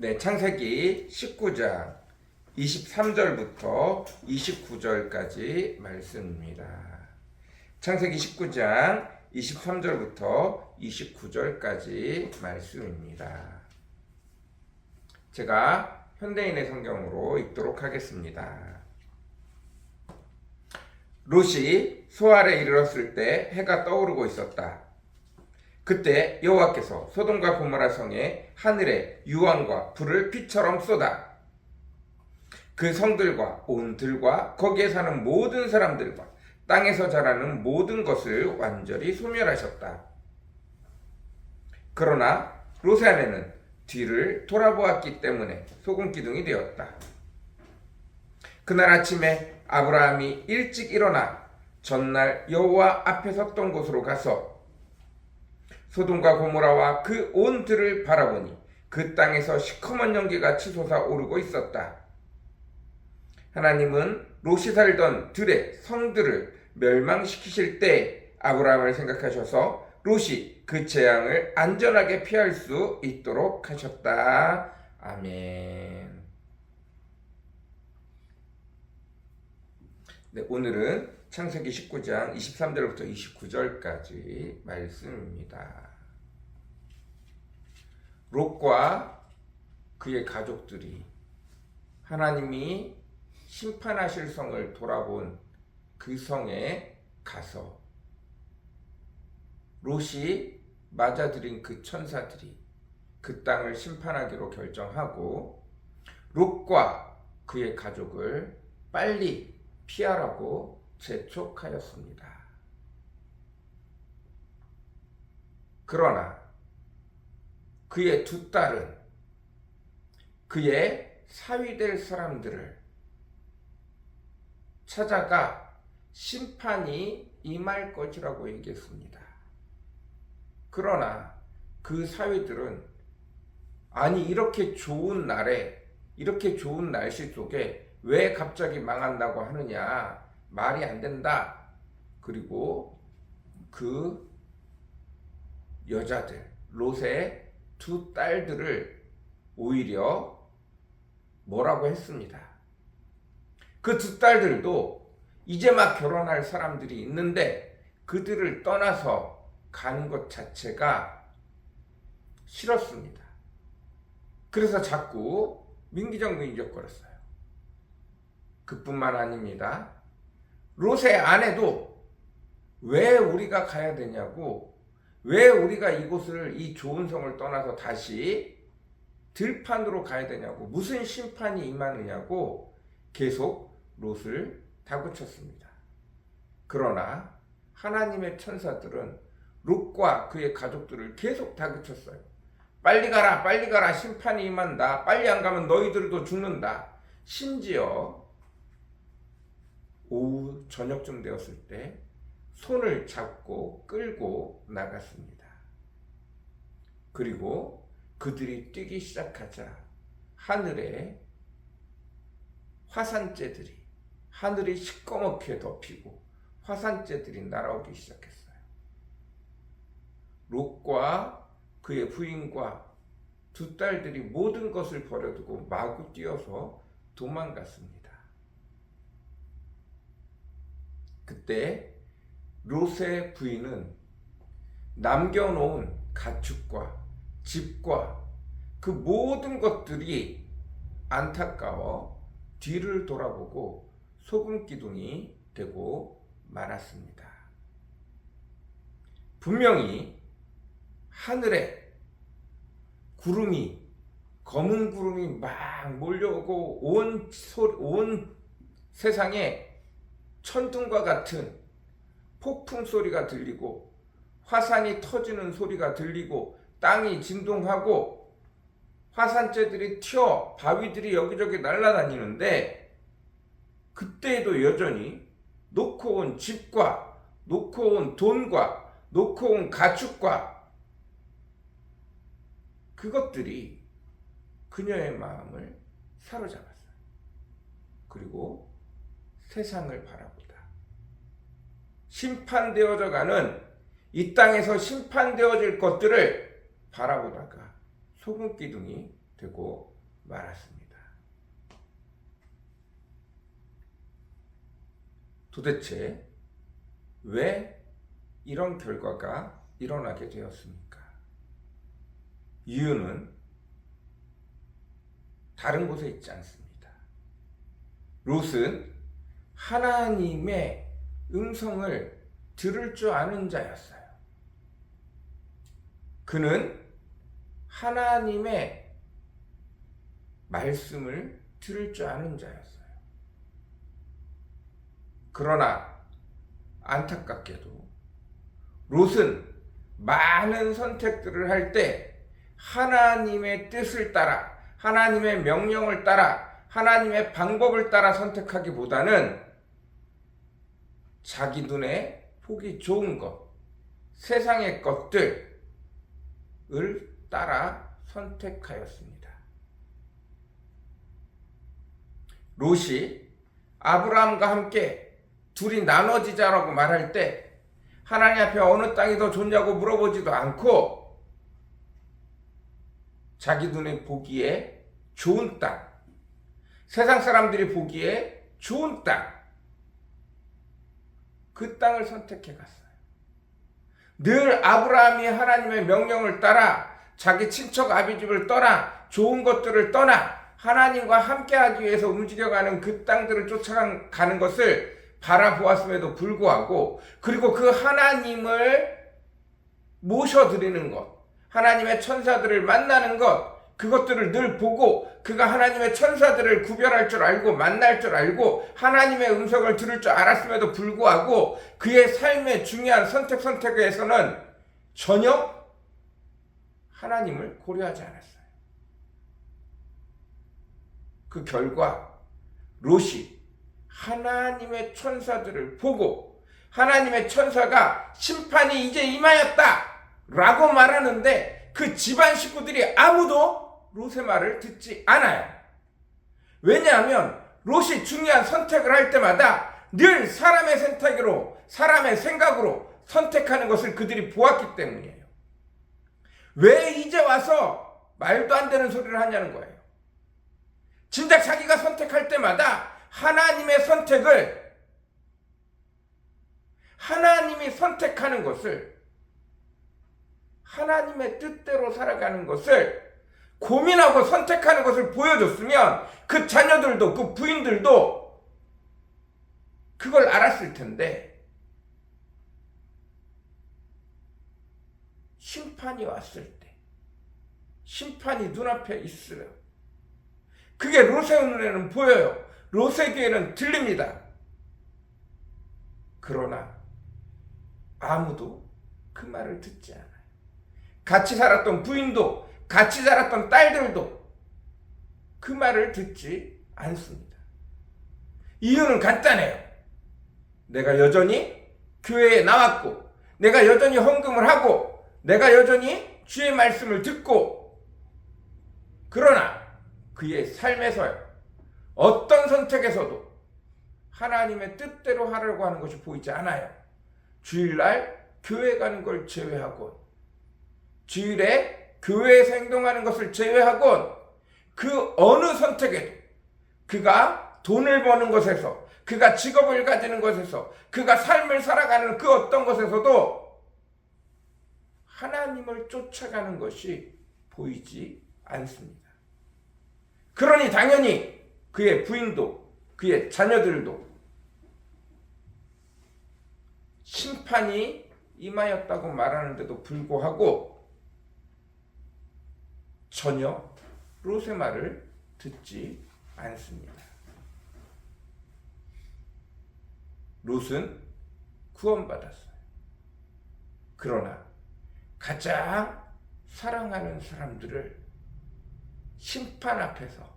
네, 창세기 19장 23절부터 29절까지 말씀입니다. 창세기 19장 23절부터 29절까지 말씀입니다. 제가 현대인의 성경으로 읽도록 하겠습니다. 롯이 소알에 이르렀을 때 해가 떠오르고 있었다. 그때 여호와께서 소돔과 고모라 성에 하늘에 유황과 불을 피처럼 쏟아 그 성들과 온 들과 거기에 사는 모든 사람들과 땅에서 자라는 모든 것을 완전히 소멸하셨다. 그러나 롯의 아내는 뒤를 돌아보았기 때문에 소금 기둥이 되었다. 그날 아침에 아브라함이 일찍 일어나 전날 여호와 앞에 섰던 곳으로 가서 소돔과 고모라와 그 온 들을 바라보니 그 땅에서 시커먼 연기가 치솟아 오르고 있었다. 하나님은 롯이 살던 들의 성들을 멸망시키실 때 아브라함을 생각하셔서 롯이 그 재앙을 안전하게 피할 수 있도록 하셨다. 아멘. 네, 오늘은 창세기 19장 23절부터 29절까지 말씀입니다. 롯과 그의 가족들이 하나님이 심판하실 성을 돌아본 그 성에 가서 롯이 맞아들인 그 천사들이 그 땅을 심판하기로 결정하고 롯과 그의 가족을 빨리 피하라고 재촉하였습니다. 그러나 그의 두 딸은 그의 사위될 사람들을 찾아가 심판이 임할 것이라고 얘기했습니다. 그러나 그 사위들은 아니 이렇게 좋은 날에 이렇게 좋은 날씨 속에 왜 갑자기 망한다고 하느냐, 말이 안 된다. 그리고 그 여자들, 롯의 두 딸들을 오히려 뭐라고 했습니다. 그 두 딸들도 이제 막 결혼할 사람들이 있는데 그들을 떠나서 가는 것 자체가 싫었습니다. 그래서 자꾸 민기적민적거렸어요. 그뿐만 아닙니다. 롯의 아내도 왜 우리가 가야 되냐고, 왜 우리가 이곳을, 이 좋은 성을 떠나서 다시 들판으로 가야 되냐고, 무슨 심판이 임하느냐고 계속 롯을 다그쳤습니다. 그러나 하나님의 천사들은 롯과 그의 가족들을 계속 다그쳤어요. 빨리 가라, 빨리 가라, 심판이 임한다. 빨리 안 가면 너희들도 죽는다. 심지어 오후 저녁쯤 되었을 때 손을 잡고 끌고 나갔습니다. 그리고 그들이 뛰기 시작하자 하늘에 화산재들이, 하늘이 시꺼멓게 덮이고 화산재들이 날아오기 시작했어요. 롯과 그의 부인과 두 딸들이 모든 것을 버려두고 마구 뛰어서 도망갔습니다. 그때 롯의 부인은 남겨놓은 가축과 집과 그 모든 것들이 안타까워 뒤를 돌아보고 소금 기둥이 되고 말았습니다. 분명히 하늘에 구름이, 검은 구름이 막 몰려오고 온 세상에 천둥과 같은 폭풍 소리가 들리고 화산이 터지는 소리가 들리고 땅이 진동하고 화산재들이 튀어 바위들이 여기저기 날아다니는데 그때에도 여전히 놓고 온 집과 놓고 온 돈과 놓고 온 가축과 그것들이 그녀의 마음을 사로잡았어요. 그리고 세상을 바라보다 심판되어져 가는 이 땅에서 심판되어질 것들을 바라보다가 소금 기둥이 되고 말았습니다. 도대체 왜 이런 결과가 일어나게 되었습니까? 이유는 다른 곳에 있지 않습니다. 롯은 하나님의 음성을 들을 줄 아는 자였어요. 그는 하나님의 말씀을 들을 줄 아는 자였어요. 그러나 안타깝게도 롯은 많은 선택들을 할 때 하나님의 뜻을 따라, 하나님의 명령을 따라, 하나님의 방법을 따라 선택하기보다는 자기 눈에 보기 좋은 것, 세상의 것들을 따라 선택하였습니다. 롯이 아브라함과 함께 둘이 나눠지자라고 말할 때 하나님 앞에 어느 땅이 더 좋냐고 물어보지도 않고 자기 눈에 보기에 좋은 땅, 세상 사람들이 보기에 좋은 땅, 그 땅을 선택해 갔어요. 늘 아브라함이 하나님의 명령을 따라 자기 친척 아비집을 떠나 좋은 것들을 떠나 하나님과 함께하기 위해서 움직여가는 그 땅들을 쫓아가는 것을 바라보았음에도 불구하고, 그리고 그 하나님을 모셔드리는 것, 하나님의 천사들을 만나는 것, 그것들을 늘 보고 그가 하나님의 천사들을 구별할 줄 알고 만날 줄 알고 하나님의 음성을 들을 줄 알았음에도 불구하고 그의 삶의 중요한 선택에서는 전혀 하나님을 고려하지 않았어요. 그 결과 롯이 하나님의 천사들을 보고 하나님의 천사가 심판이 이제 임하였다 라고 말하는데 그 집안 식구들이 아무도 롯의 말을 듣지 않아요. 왜냐하면 롯이 중요한 선택을 할 때마다 늘 사람의 선택으로, 사람의 생각으로 선택하는 것을 그들이 보았기 때문이에요. 왜 이제 와서 말도 안 되는 소리를 하냐는 거예요. 진작 자기가 선택할 때마다 하나님의 선택을, 하나님이 선택하는 것을, 하나님의 뜻대로 살아가는 것을 고민하고 선택하는 것을 보여줬으면 그 자녀들도 그 부인들도 그걸 알았을 텐데, 심판이 왔을 때, 심판이 눈앞에 있어요. 그게 롯의 눈에는 보여요. 롯의 귀에는 들립니다. 그러나 아무도 그 말을 듣지 않아요. 같이 살았던 부인도, 같이 자랐던 딸들도 그 말을 듣지 않습니다. 이유는 간단해요. 내가 여전히 교회에 나왔고, 내가 여전히 헌금을 하고, 내가 여전히 주의 말씀을 듣고, 그러나 그의 삶에서요, 어떤 선택에서도 하나님의 뜻대로 하려고 하는 것이 보이지 않아요. 주일날 교회 가는 걸 제외하고, 주일에 교회에서 행동하는 것을 제외하곤 그 어느 선택에도 그가 돈을 버는 것에서, 그가 직업을 가지는 것에서, 그가 삶을 살아가는 그 어떤 것에서도 하나님을 쫓아가는 것이 보이지 않습니다. 그러니 당연히 그의 부인도 그의 자녀들도 심판이 임하였다고 말하는데도 불구하고 전혀 롯의 말을 듣지 않습니다. 롯은 구원받았어요. 그러나 가장 사랑하는 사람들을 심판 앞에서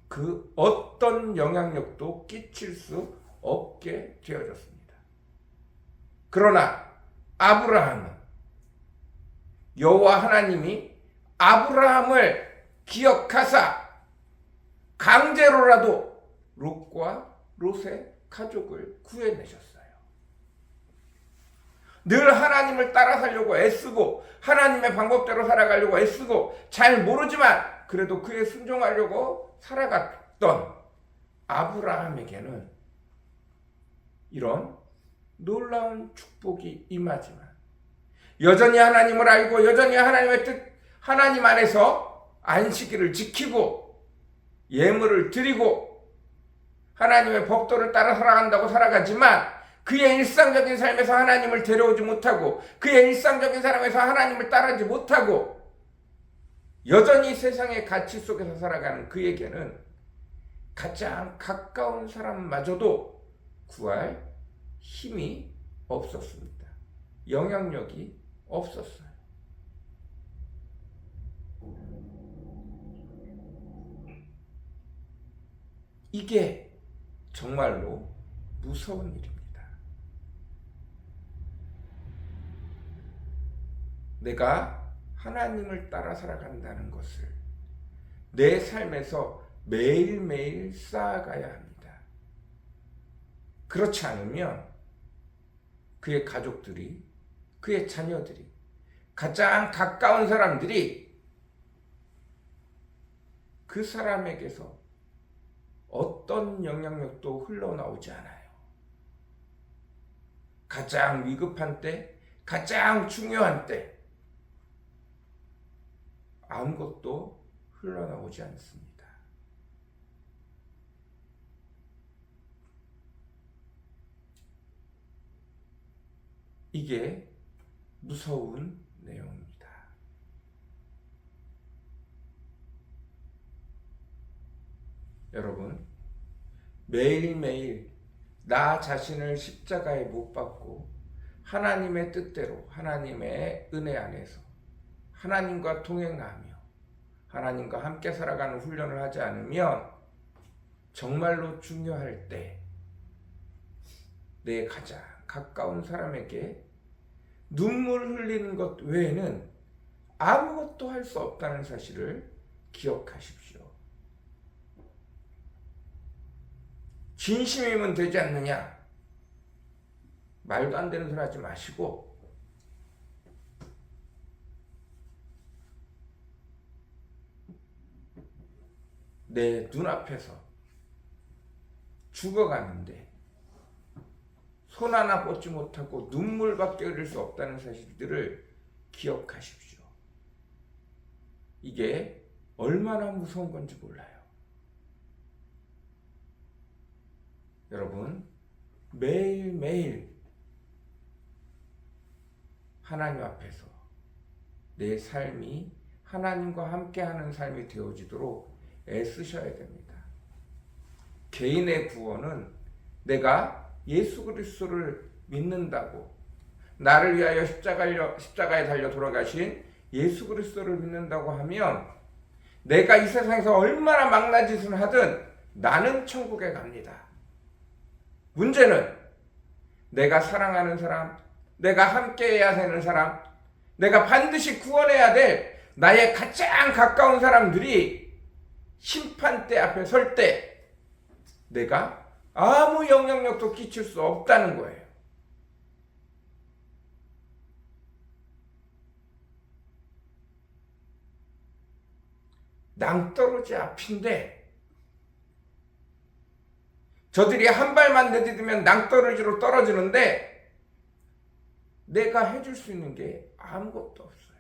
그 어떤 영향력도 끼칠 수 없게 되어졌습니다. 그러나 아브라함은 여호와 하나님이 아브라함을 기억하사 강제로라도 롯과 롯의 가족을 구해내셨어요. 늘 하나님을 따라 살려고 애쓰고 하나님의 방법대로 살아가려고 애쓰고 잘 모르지만 그래도 그에 순종하려고 살아갔던 아브라함에게는 이런 놀라운 축복이 임하지만 여전히 하나님을 알고 여전히 하나님의 뜻, 하나님 안에서 안식일을 지키고 예물을 드리고 하나님의 법도를 따라 살아간다고 살아가지만 그의 일상적인 삶에서 하나님을 데려오지 못하고 그의 일상적인 삶에서 하나님을 따르지 못하고 여전히 세상의 가치 속에서 살아가는 그에게는 가장 가까운 사람마저도 구할 힘이 없었습니다. 영향력이 없었어요. 이게 정말로 무서운 일입니다. 내가 하나님을 따라 살아간다는 것을 내 삶에서 매일매일 쌓아가야 합니다. 그렇지 않으면 그의 가족들이, 그의 자녀들이, 가장 가까운 사람들이 그 사람에게서 어떤 영향력도 흘러나오지 않아요. 가장 위급한 때, 가장 중요한 때 아무것도 흘러나오지 않습니다. 이게 무서운 내용입니다. 여러분, 매일매일 나 자신을 십자가에 못 박고 하나님의 뜻대로 하나님의 은혜 안에서 하나님과 동행하며 하나님과 함께 살아가는 훈련을 하지 않으면 정말로 중요할 때 내 가장 가까운 사람에게 눈물 흘리는 것 외에는 아무것도 할 수 없다는 사실을 기억하십시오. 진심이면 되지 않느냐? 말도 안 되는 소리 하지 마시고 내 눈앞에서 죽어가는데 손 하나 뻗지 못하고 눈물밖에 흘릴 수 없다는 사실들을 기억하십시오. 이게 얼마나 무서운 건지 몰라요. 여러분, 매일매일 하나님 앞에서 내 삶이 하나님과 함께하는 삶이 되어지도록 애쓰셔야 됩니다. 개인의 구원은 내가 예수 그리스도를 믿는다고, 나를 위하여 십자가에 달려 돌아가신 예수 그리스도를 믿는다고 하면 내가 이 세상에서 얼마나 망나는 짓을 하든 나는 천국에 갑니다. 문제는 내가 사랑하는 사람, 내가 함께해야 되는 사람, 내가 반드시 구원해야 될 나의 가장 가까운 사람들이 심판대 앞에 설 때 내가 아무 영향력도 끼칠 수 없다는 거예요. 낭떠러지 앞인데 저들이 한 발만 내디디면 낭떠러지로 떨어지는데 내가 해줄 수 있는 게 아무것도 없어요.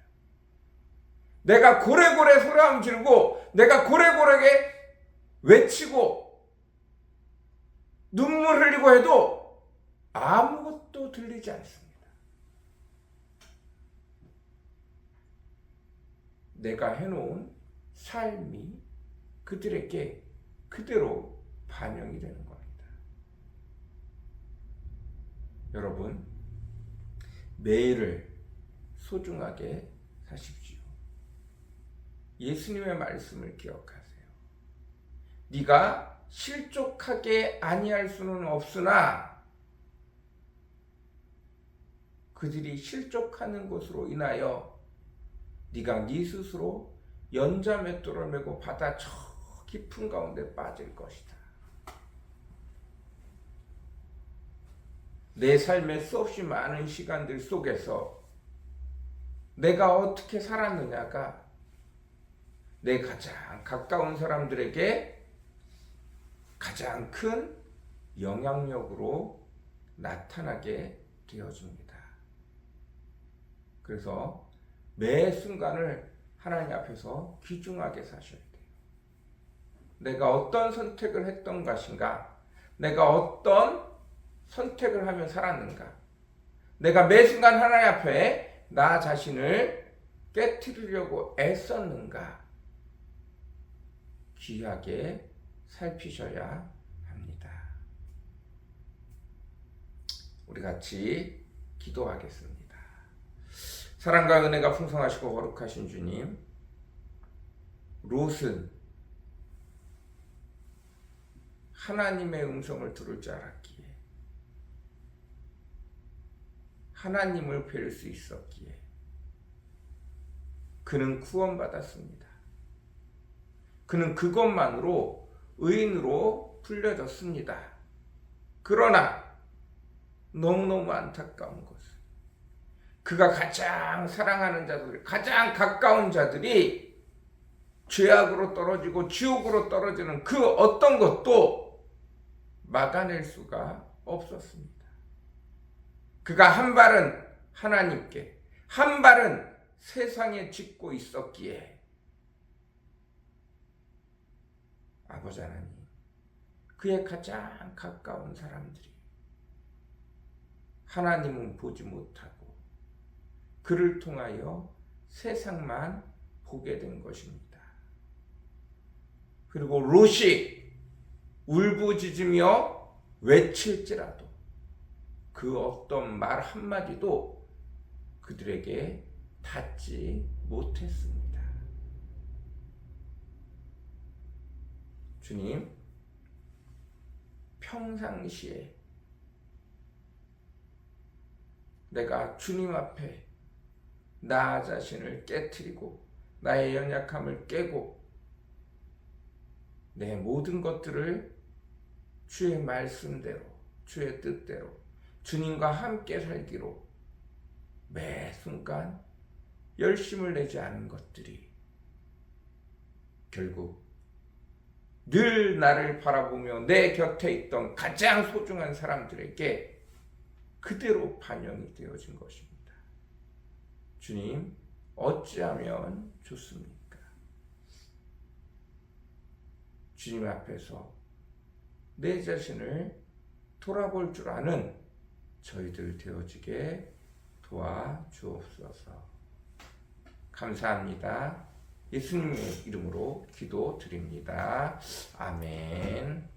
내가 고래고래 소리함 지르고 내가 고래고래게 외치고 눈물 흘리고 해도 아무것도 들리지 않습니다. 내가 해놓은 삶이 그들에게 그대로 반영이 되는 겁니다. 여러분, 매일을 소중하게 사십시오. 예수님의 말씀을 기억하세요. 네가 실족하게 아니할 수는 없으나 그들이 실족하는 것으로 인하여 네가 네 스스로 연자맷돌을 메고 바다 저 깊은 가운데 빠질 것이다. 내 삶의 수없이 많은 시간들 속에서 내가 어떻게 살았느냐가 내 가장 가까운 사람들에게 가장 큰 영향력으로 나타나게 되어집니다. 그래서 매 순간을 하나님 앞에서 귀중하게 사셔야 돼요. 내가 어떤 선택을 했던 것인가? 내가 어떤 선택을 하며 살았는가? 내가 매 순간 하나님 앞에 나 자신을 깨트리려고 애썼는가? 귀하게 살피셔야 합니다. 우리 같이 기도하겠습니다. 사랑과 은혜가 풍성하시고 거룩하신 주님, 롯은 하나님의 음성을 들을 줄 알았기에, 하나님을 뵐 수 있었기에 그는 구원받았습니다. 그는 그것만으로 의인으로 불려졌습니다. 그러나 너무너무 안타까운 것은 그가 가장 사랑하는 자들, 가장 가까운 자들이 죄악으로 떨어지고 지옥으로 떨어지는 그 어떤 것도 막아낼 수가 없었습니다. 그가 한 발은 하나님께, 한 발은 세상에 짚고 있었기에 아버지 하나님, 그의 가장 가까운 사람들이 하나님은 보지 못하고 그를 통하여 세상만 보게 된 것입니다. 그리고 롯이 울부짖으며 외칠지라도 그 어떤 말 한마디도 그들에게 닿지 못했습니다. 주님, 평상시에 내가 주님 앞에 나 자신을 깨트리고 나의 연약함을 깨고 내 모든 것들을 주의 말씀대로, 주의 뜻대로 주님과 함께 살기로 매 순간 열심을 내지 않은 것들이 결국 늘 나를 바라보며 내 곁에 있던 가장 소중한 사람들에게 그대로 반영이 되어진 것입니다. 주님, 어찌하면 좋습니까? 주님 앞에서 내 자신을 돌아볼 줄 아는 저희들 되어지게 도와주옵소서. 감사합니다. 예수님의 이름으로 기도드립니다. 아멘.